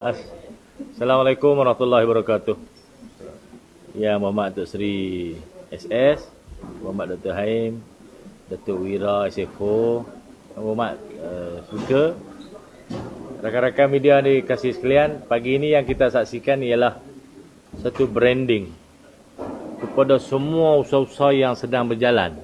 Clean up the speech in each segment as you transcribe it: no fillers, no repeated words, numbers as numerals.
Assalamualaikum warahmatullahi wabarakatuh. Ya, Muhammad Datuk Seri SS, Muhammad Dr. Haim, Datuk Wira SFO, Muhammad Suka, rakan-rakan media dikasih sekalian, pagi ini yang kita saksikan ialah satu branding kepada semua usaha-usaha yang sedang berjalan.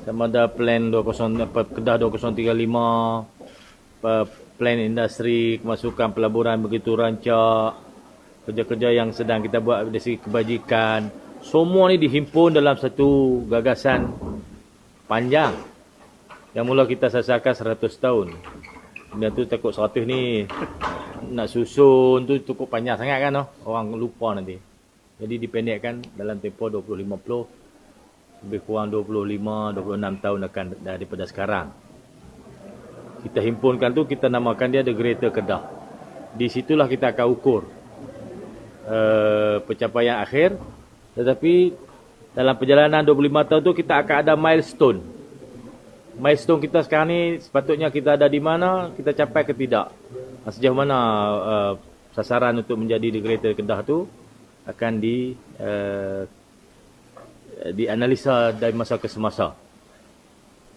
Sama ada plan 20, Kedah 2035, plan industri, kemasukan pelaburan begitu rancak, kerja-kerja yang sedang kita buat dari segi kebajikan, semua ni dihimpun dalam satu gagasan panjang yang mula kita sasarkan 100 tahun. Dan tu takut 100 ni nak susun tu cukup panjang sangat kan, orang lupa nanti. Jadi dipendekkan dalam tempoh 2050, lebih kurang 25-26 tahun akan daripada sekarang. Kita himpunkan tu, kita namakan dia The Greater Kedah. Di situlah kita akan ukur pencapaian akhir. Tetapi dalam perjalanan 25 tahun tu kita akan ada milestone. Milestone kita sekarang ni sepatutnya kita ada di mana, kita capai ke tidak. Sejauh mana sasaran untuk menjadi The Greater Kedah tu akan dianalisa dari masa ke semasa.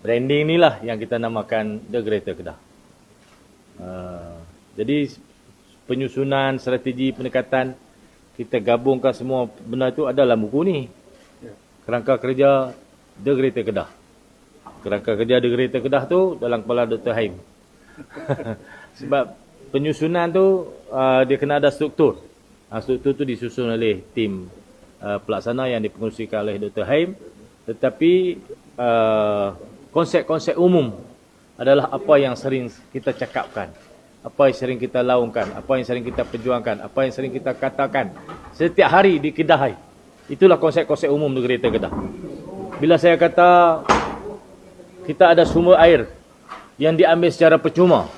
Branding inilah yang kita namakan The Greater Kedah. Jadi penyusunan strategi pendekatan, kita gabungkan semua benda itu ada dalam buku ni. Kerangka kerja The Greater Kedah. Kerangka kerja The Greater Kedah tu dalam kepala Dr. Haim. Sebab penyusunan tu dia kena ada struktur. Struktur tu disusun oleh tim pelaksana yang dipengerusikan oleh Dr. Haim. Tetapi konsep-konsep umum adalah apa yang sering kita cakapkan, apa yang sering kita laungkan, apa yang sering kita perjuangkan, apa yang sering kita katakan setiap hari di Kedah. Itulah konsep-konsep umum di Greater Kedah. Bila saya kata kita ada sumber air yang diambil secara percuma,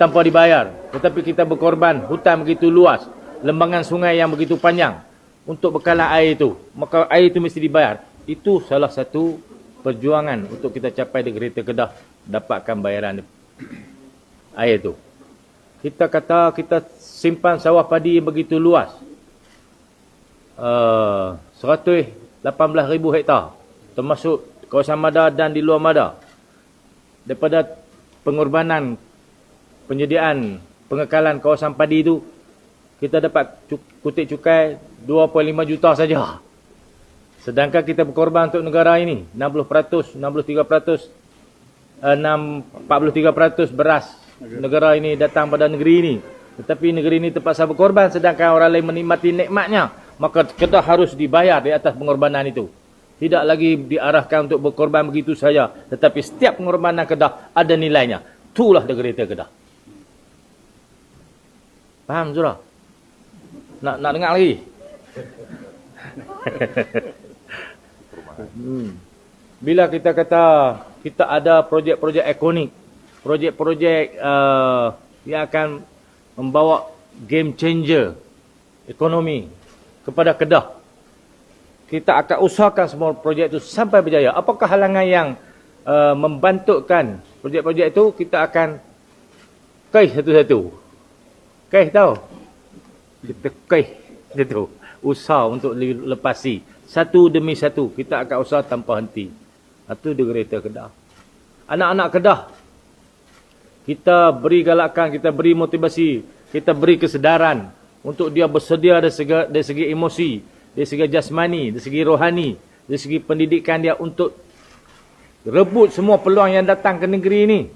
tanpa dibayar, tetapi kita berkorban hutan begitu luas, lembangan sungai yang begitu panjang untuk bekalan air itu, maka air itu mesti dibayar. Itu salah satu perjuangan untuk kita capai di Greater Kedah, dapatkan bayaran air itu. Kita kata kita simpan sawah padi yang begitu luas, 118,000 hektar, termasuk kawasan Mada dan di luar Mada. Daripada pengorbanan penyediaan pengekalan kawasan padi itu, kita dapat kutip cukai 2.5 juta saja. Sedangkan kita berkorban untuk negara ini 60%, 43%, 43% beras negara ini datang pada negeri ini. Tetapi negeri ini terpaksa berkorban, sedangkan orang lain menikmati nikmatnya. Maka Kedah harus dibayar di atas pengorbanan itu. Tidak lagi diarahkan untuk berkorban begitu saja, tetapi setiap pengorbanan Kedah ada nilainya. Itulah The Greater Kedah. Faham surah? Nak dengar lagi? Bila kita kata kita ada projek-projek ikonik, projek-projek yang akan membawa game changer ekonomi kepada Kedah, kita akan usahakan semua projek itu sampai berjaya. Apakah halangan yang membantukan projek-projek itu? Kita akan kaih satu-satu. Kaih tahu? Kita kaih satu. Usaha untuk lepasi. Satu demi satu, kita akan usaha tanpa henti. Itu The Greater Kedah. Anak-anak Kedah, kita beri galakan, kita beri motivasi, kita beri kesedaran untuk dia bersedia dari segi emosi, dari segi jasmani, dari segi rohani, dari segi pendidikan dia untuk rebut semua peluang yang datang ke negeri ini.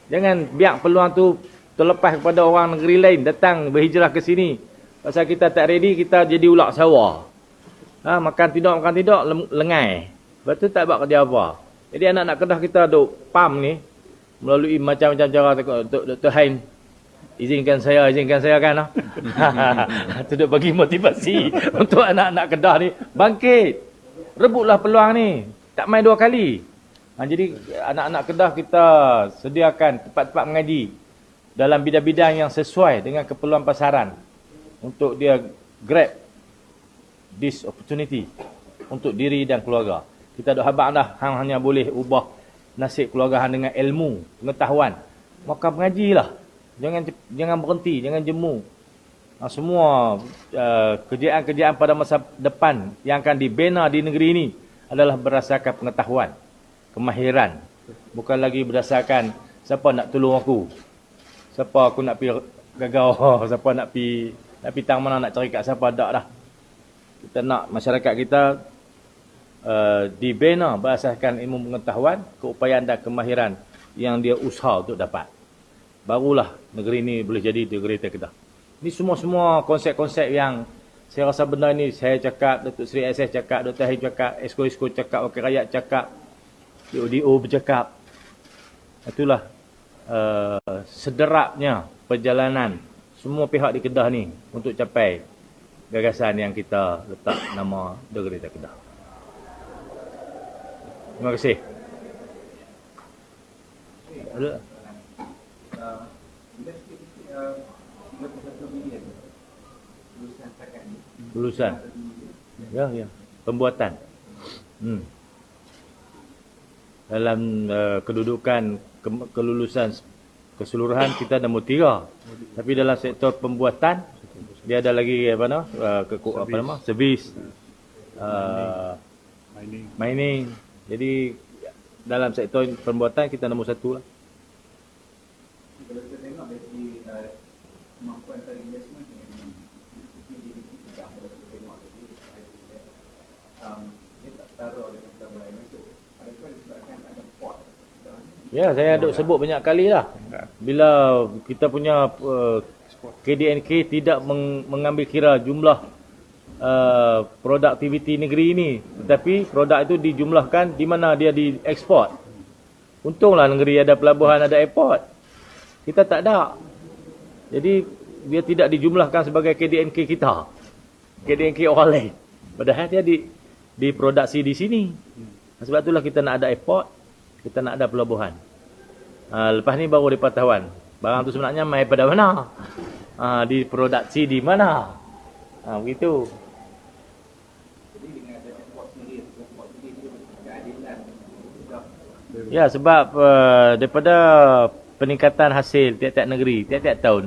Jangan biar peluang tu terlepas kepada orang negeri lain datang berhijrah ke sini. Pasal kita tak ready, kita jadi ulak sawah. Makan tidak, lengai. Lepas tu tak buat kerja apa. Jadi anak-anak Kedah kita duk pam ni, melalui macam-macam cara Dr. Haim. Izinkan saya kan. Tu duk bagi motivasi untuk anak-anak Kedah ni. Bangkit. Rebutlah peluang ni. Tak main dua kali. Jadi anak-anak Kedah kita sediakan tempat-tempat mengaji dalam bidang-bidang yang sesuai dengan keperluan pasaran. Untuk dia grab this opportunity untuk diri dan keluarga. Kita dah habaq dah, hang hanya boleh ubah nasib keluarga hang dengan ilmu, pengetahuan. Maka mengajilah. Jangan berhenti, jangan jemu. Semua kerjaan-kerjaan pada masa depan yang akan dibina di negeri ini adalah berdasarkan pengetahuan, kemahiran. Bukan lagi berdasarkan siapa nak tolong aku, siapa aku nak pergi gagau, siapa nak pergi tang mana, nak cari kat siapa, tak dah. Kita nak masyarakat kita dibina berdasarkan ilmu pengetahuan, keupayaan dan kemahiran yang dia usaha untuk dapat. Barulah negeri ini boleh jadi negeri Kedah. Ini semua konsep-konsep yang saya rasa benda ni saya cakap, Datuk Seri SS cakap, Dr. Hahim cakap, Esko cakap, Wakil Rakyat cakap, DODO bercakap. Itulah sederapnya perjalanan semua pihak di Kedah ni untuk capai gagasan yang kita letak nama Negeri Kedah. Terima kasih. Ada? Lulusan. Ya. Pembuatan. Dalam kedudukan kelulusan keseluruhan kita nombor 3. Tapi dalam sektor pembuatan dia ada lagi servis, mining. Jadi dalam sektor pembuatan kita nombor 1 lah. Kalau kita tengok dari kemampuan investment ya, saya ada sebut banyak kali lah. Bila kita punya KDNK tidak mengambil kira jumlah produktiviti negeri ini, tetapi produk itu dijumlahkan di mana dia diekspor. Untunglah negeri ada pelabuhan, ada airport. Kita tak ada. Jadi dia tidak dijumlahkan sebagai KDNK kita, KDNK orang lain. Padahal dia diproduksi di sini. Sebab itulah kita nak ada airport, kita nak ada pelabuhan. Lepas ni baru dipatahuan barang tu sebenarnya mai pada mana, diproduksi di mana. Begitu. Ya, sebab daripada peningkatan hasil tiap-tiap negeri, tiap-tiap tahun,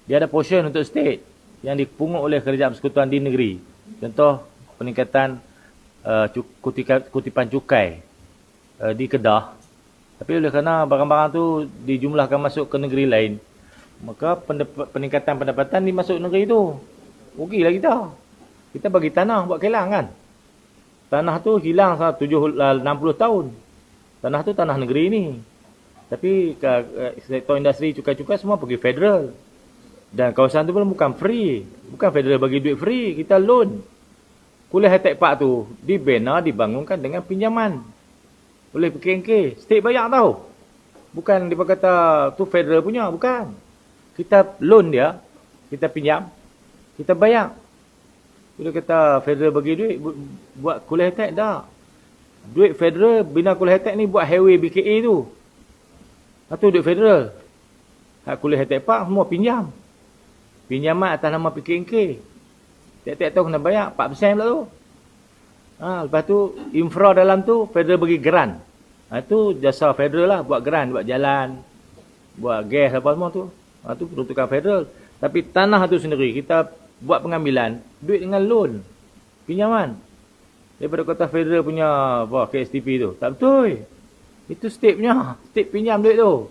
dia ada portion untuk state yang dipungut oleh Kerajaan Persekutuan di negeri. Contoh peningkatan kutipan cukai di Kedah. Tapi oleh kerana barang-barang tu dijumlahkan masuk ke negeri lain, maka peningkatan pendapatan dimasuk negeri tu. Rugilah kita. Kita bagi tanah buat kilang kan. Tanah tu hilang 60 tahun. Tanah tu tanah negeri ni. Tapi sektor industri cukai-cukai semua pergi federal. Dan kawasan tu pun bukan free. Bukan federal bagi duit free. Kita loan. Kuliah high-tech park tu dibina, dibangunkan dengan pinjaman oleh PKNK. State bayar tau. Bukan dia kata tu federal punya. Bukan. Kita loan dia. Kita pinjam. Kita bayar. Bila kata federal bagi duit buat kuliah high-tech, dah. Duit federal bina kuliah high-tech ni buat highway BKA tu. Itu duit federal. Hak kuliah high-tech park semua pinjam. Pinjaman atas nama PKNK. Tiap-tiap tahun kena bayar 4% pula tu. Lepas tu infra dalam tu federal bagi grant. Itu jasa federal lah, buat grant, buat jalan, buat gas apa semua tu. Tu peruntukan federal. Tapi tanah tu sendiri kita buat pengambilan duit dengan loan, pinjaman. Daripada kota federal punya KSTP tu. Tak betul. Itu state punya. State pinjam duit tu.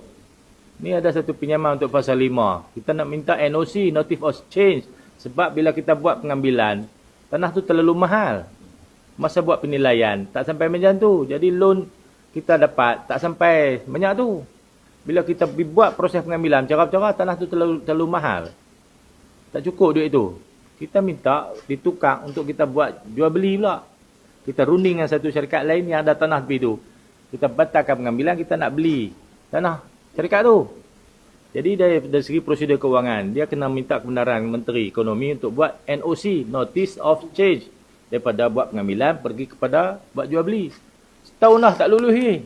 Ni ada satu pinjaman untuk fasa 5. Kita nak minta NOC, Notice of Change. Sebab bila kita buat pengambilan, tanah tu terlalu mahal. Masa buat penilaian, tak sampai macam tu. Jadi loan kita dapat, tak sampai banyak tu. Bila kita buat proses pengambilan, cara-cara tanah tu terlalu mahal. Tak cukup duit tu. Kita minta ditukar untuk kita buat jual beli pula. Kita runding dengan satu syarikat lain yang ada tanah tepi tu. Kita batalkan pengambilan, kita nak beli tanah syarikat tu. Jadi dari segi prosedur kewangan, dia kena minta kebenaran Menteri Ekonomi untuk buat NOC, Notice of Change. Daripada buat pengambilan, pergi kepada buat jual beli. Setahun dah tak lulus ni.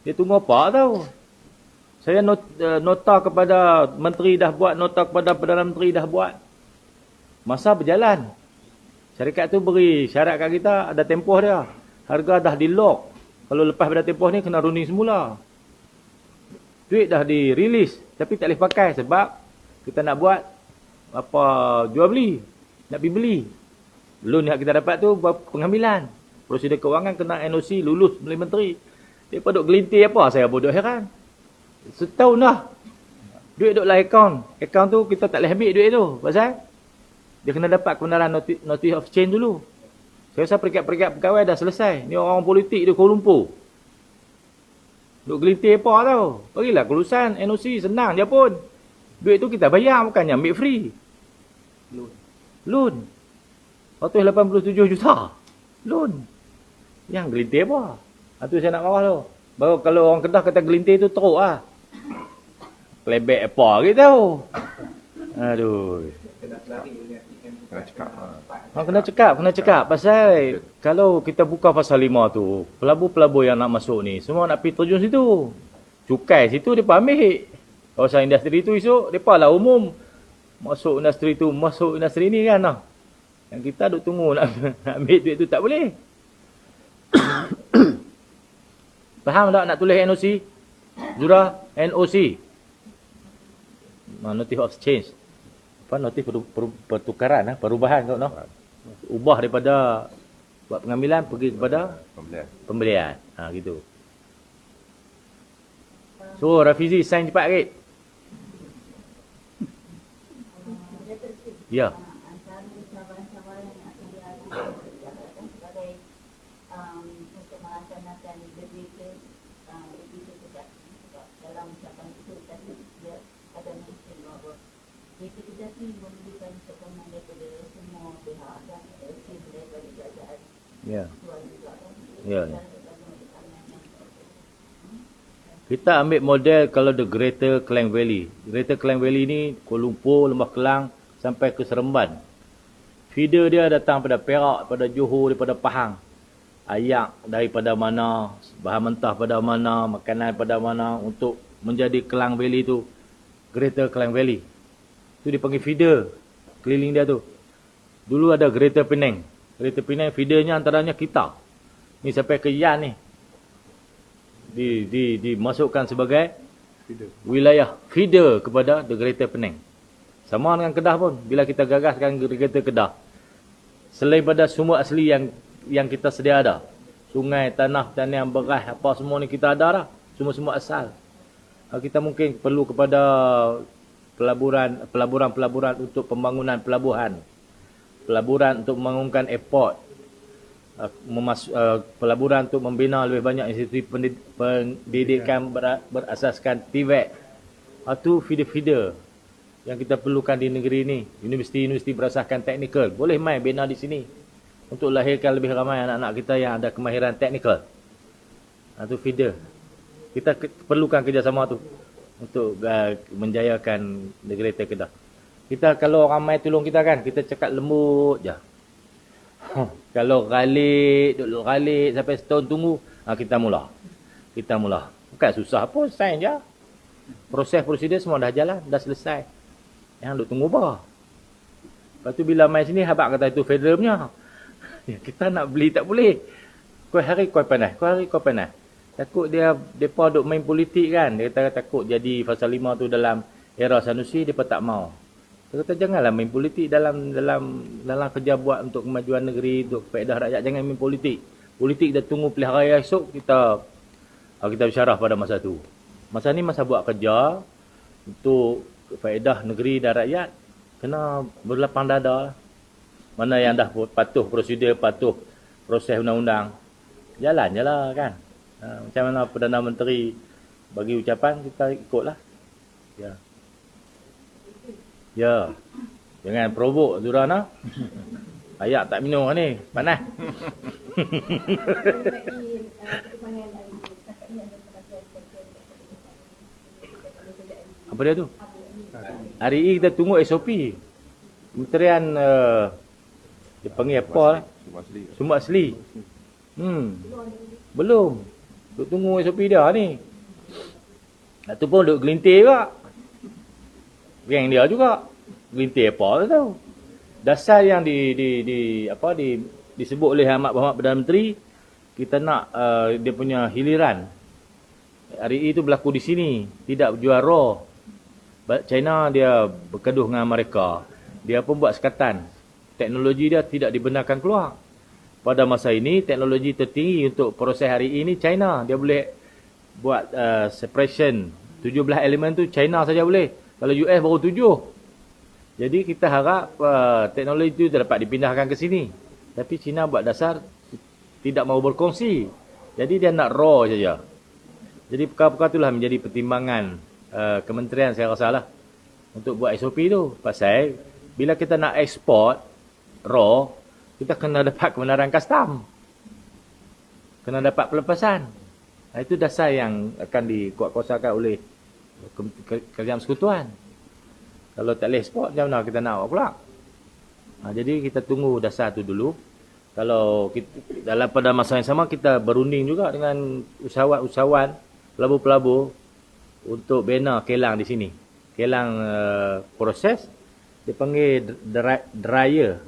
Dia tunggu apa tau. Saya nota kepada Menteri dah buat, nota kepada Perdana Menteri dah buat. Masa berjalan. Syarikat tu beri syarat kat kita, ada tempoh dia. Harga dah di lock. Kalau lepas pada tempoh ni, kena runding semula. Duit dah dirilis tapi tak boleh pakai sebab kita nak buat apa jual beli, nak pergi beli. Loan yang kita dapat tu pengambilan. Prosedur kewangan kena NOC, lulus oleh menteri. Dia duk gelintir apa, saya bodoh heran. Setahun dah. Duit duk lah akaun. Akaun tu kita tak boleh ambil duit tu. Pasal dia kena dapat kebenaran notice of change dulu. Saya rasa peringkat-peringkat pegawai dah selesai. Ni orang politik di Kuala Lumpur. Duk gelintir apa tau. Bagilah kelulusan NOC, senang je pun. Duit tu kita bayar, bukannya ambil free. Loan. 187 juta. Loan. Yang gelintir apa? Itu saya nak marah tu. Baru kalau orang Kedah kata gelintir tu teruk lah. Plebek apa gitu tau. Aduh. Kena cakap. Pasal kalau kita buka pasal 5 tu, pelabur-pelabur yang nak masuk ni, semua nak pergi terjun situ. Cukai situ dia ambil. Kawasan industri tu esok, mereka lah umum. Masuk industri tu, masuk industri ni kan lah. Yang kita duk tunggu nak ambil duit tu tak boleh. Faham tak nak tulis NOC? Zura, NOC. Notice of change. Apa notice pertukaran, perubahan kau no? Ubah daripada buat pengambilan pergi kepada pembelian. Ha gitu. So Rafizi sign cepat sikit. Ya. Ya. Ya. Kita ambil model kalau the Greater Klang Valley. Greater Klang Valley ni Kuala Lumpur, Lembah Kelang sampai ke Seremban. Feeder dia datang pada Perak, pada Johor, daripada Pahang. Ayak daripada mana, bahan mentah pada mana, makanan pada mana untuk menjadi Klang Valley tu. Greater Klang Valley. Tu dipanggil feeder. Keliling dia tu. Dulu ada Greater Penang. Greater Penang feedernya antaranya kita. Ni sampai ke Yan ni. Dimasukkan sebagai wilayah feeder kepada the Greater Penang. Sama dengan Kedah pun. Bila kita gagaskan Greater Kedah. Selain pada sumber asli yang kita sedia ada. Sungai, tanah, tanian, beras, apa semua ni kita ada dah. Semua asal. Kita mungkin perlu kepada pelaburan untuk pembangunan pelabuhan. Pelaburan untuk membangunkan airport. Pelaburan untuk membina lebih banyak institusi pendidikan berasaskan TVET. Itu feeder-feeder yang kita perlukan di negeri ini. Universiti-universiti berasaskan teknikal. Boleh main bina di sini. Untuk lahirkan lebih ramai anak-anak kita yang ada kemahiran teknikal. Itu feeder. Kita perlukan kerjasama tu untuk menjayakan negeri Kedah. Kita kalau ramai tolong kita kan, kita cakap lembut je. Kalau ralik sampai setahun tunggu, kita mula. Bukan susah pun, sign je. Proses prosedur semua dah jalan, dah selesai. Yang duk tunggu apa? Lepas tu bila main sini, habak kata itu federal punya. Kita nak beli tak boleh. Kau hari kau panas. Takut depa duk main politik kan. Dia kata takut jadi fasa 5 tu dalam era Sanusi, depa tak mau. Dia kata janganlah main politik dalam kerja buat untuk kemajuan negeri, untuk faedah rakyat, jangan main politik. Politik dah tunggu pilihan raya esok, kita bersyarah pada masa tu. Masa ni masa buat kerja untuk faedah negeri dan rakyat, kena berlapang dada. Mana yang dah patuh prosedur, patuh proses undang-undang, jalan je lah kan. Macam mana Perdana Menteri bagi ucapan, kita ikutlah. Ya. Ya. Jangan provok Zurana. Ayak tak minum ni, panas. Apa dia tu? Hari ini kita tunggu SOP. Kementerian dia panggil apa lah? Sumber asli. Belum. Duk tunggu SOP dia ni. Itu pun duk gelintir juga. Geng dia juga. Gelintir apa tahu. Dasar yang disebut oleh Ahmad Muhammad Perdana Menteri, kita nak dia punya hiliran REE itu berlaku di sini, tidak jual raw. China dia berkeduh dengan mereka. Dia pun buat sekatan. Teknologi dia tidak dibenarkan keluar. Pada masa ini, teknologi tertinggi untuk proses REE ini China. Dia boleh buat separation. 17 elemen tu China saja boleh. Kalau US baru 7. Jadi kita harap teknologi itu dapat dipindahkan ke sini. Tapi China buat dasar tidak mahu berkongsi. Jadi dia nak raw saja. Jadi perkara-perkara itulah menjadi pertimbangan kementerian saya rasa lah untuk buat SOP tu. Pasal bila kita nak ekspor raw, kita kena dapat kebenaran custom. Kena dapat pelepasan. Itu dasar yang akan dikuatkuasakan oleh Kerajaan Persekutuan. Kalau tak boleh ekspor, macam mana kita nak buat pula? Jadi kita tunggu dasar tu dulu. Kalau kita, dalam pada masa yang sama kita berunding juga dengan usahawan-usahawan, pelabur-pelabur untuk bina kelang di sini. Kelang proses, dipanggil dryer,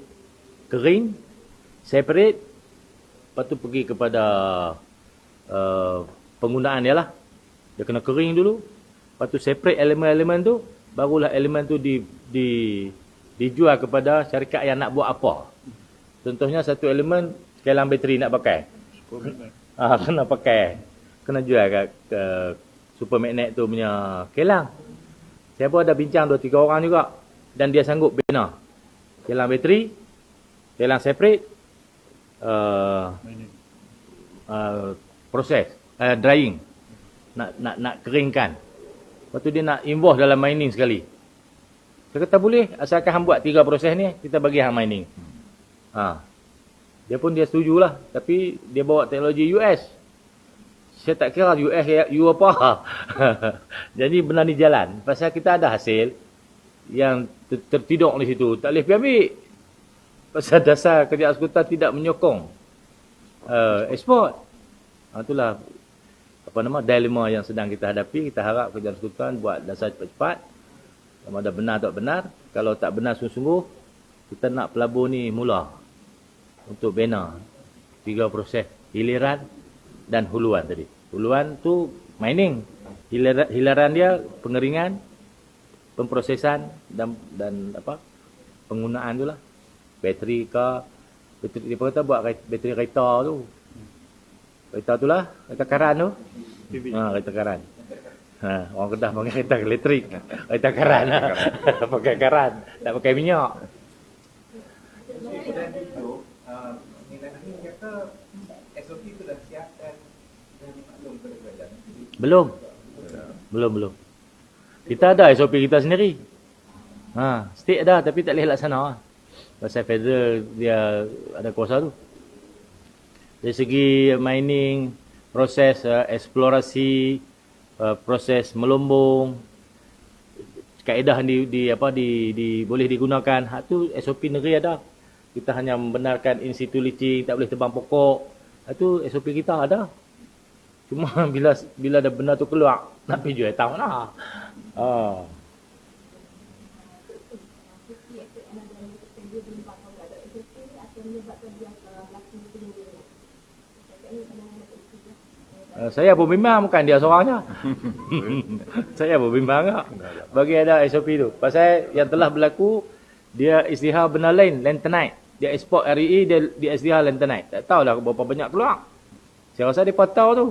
kering, separate, lepas tu pergi kepada penggunaan dia lah. Dia kena kering dulu, lepas tu separate elemen-elemen tu, barulah elemen tu dijual kepada syarikat yang nak buat apa. Contohnya satu elemen kelang bateri nak pakai. Kena pakai. Kena jual kat super magnet tu punya kelang. Saya pun ada bincang 2-3 orang juga. Dan dia sanggup bina kelang bateri, kelang separate, proses, drying. Nak keringkan. Lepas tu dia nak involve dalam mining sekali. Saya kata boleh, asalkan hang buat 3 proses ni, kita bagi hang mining. Dia pun dia setujulah. Tapi dia bawa teknologi US. Saya tak kira US you apa. Jadi benar ni jalan. Pasal kita ada hasil yang tertiduk di situ. Tak boleh pergi ambil. Pasal dasar Kerajaan Persekutuan tidak menyokong ekspor. Itulah dilema yang sedang kita hadapi. Kita harap Kerajaan Persekutuan buat dasar cepat-cepat. Sama ada benar atau tak benar. Kalau tak benar sungguh-sungguh, kita nak pelabur ni mula untuk bina 3 proses, hiliran dan huluan tadi. Huluan tu mining, hilaran dia pengeringan, pemprosesan dan penggunaan tu lah. Bateri ke, dia kata buat bateri kereta tu. Kereta tu lah, kereta karan tu. Kereta karan. Orang Kedah pakai kereta elektrik. Kereta karan lah. Pakai karan, tak pakai minyak. Belum. Kita ada SOP kita sendiri. State ada tapi tak boleh laksana. Pasal federal dia ada kuasa tu. Dari segi mining, proses eksplorasi, proses melumbung, kaedah boleh digunakan. Hak tu SOP negeri ada. Kita hanya membenarkan in situ leaching, tak boleh tebang pokok. Itu SOP kita ada. Cuma bila dah benda tu keluar, nak pergi jual tak mana. Saya pun bimbang, bukan dia seorangnya. Saya pun bimbang tak? Bagi ada SOP tu. Pasal yang telah berlaku, dia isytihar benda lain, lanthanite. Dia ekspor REE, dia isytihar lanthanite. Tak tahulah berapa banyak keluar. Saya rasa dia tahu tu.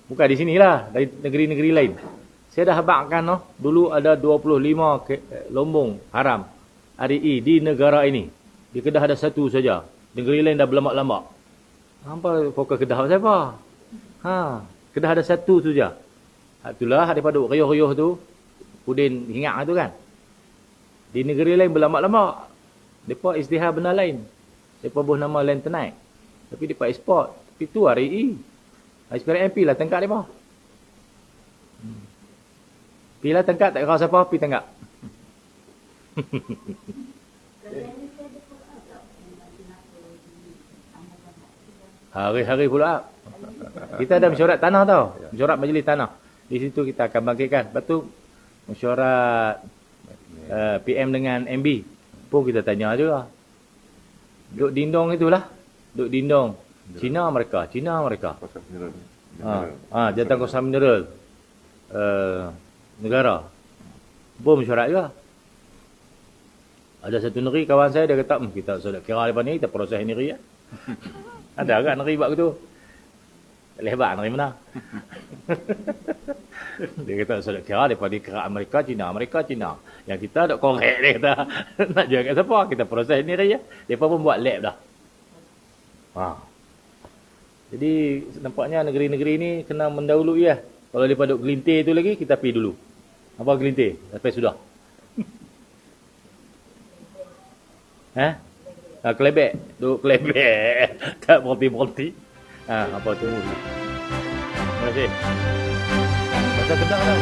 Bukan di sinilah, dari negeri-negeri lain. Saya dah habakkan dulu ada 25 lombong haram REE di negara ini. Di Kedah ada 1 saja. Negeri lain dah berlambak-lambak. Hampa fokus Kedah siapa? Kedah ada 1 saja. Itulah daripada riuh-riuh tu, Udin ingat tu kan. Di negeri lain berlambak-lambak. Mereka isytihar benda lain. Mereka buat nama lanthanite. Tapi mereka ekspor. Tapi tu REE. SPRM MP lah tangkap mereka. Pergi lah tangkap, tak kira siapa, pergi tangkap. Hari-hari pula. Kita ada mesyuarat tanah tau. Mesyuarat majlis tanah. Di situ kita akan bangkitkan. Lepas tu, mesyuarat PM dengan MB pun kita tanya juga. Duk dindong itulah. Duk dindong. Cina mereka. Jabatan Kawasan Mineral negara. Pun mesyuarat juga. Ada satu negeri kawan saya dia kata, kita sudah kira lepas ni kita proses negeri ya. Ada agak negeri buat gitu. Lebat negeri mana? Dia kata sudah kira lepas ni kira Amerika, China. Yang kita tak korek dia kata. Nak jual kat siapa? Kita proses negeri ya. Depa pun buat lab dah. Jadi nampaknya negeri-negeri ni kena mendahului ya. Kalau depa duk gelintir tu lagi kita pergi dulu. Apa gelintir? Sampai sudah. Kelebek. Duk kelebek. Tak berhenti-berhenti. Apa tunggu dulu. Terima kasih. Pasal kedang dah.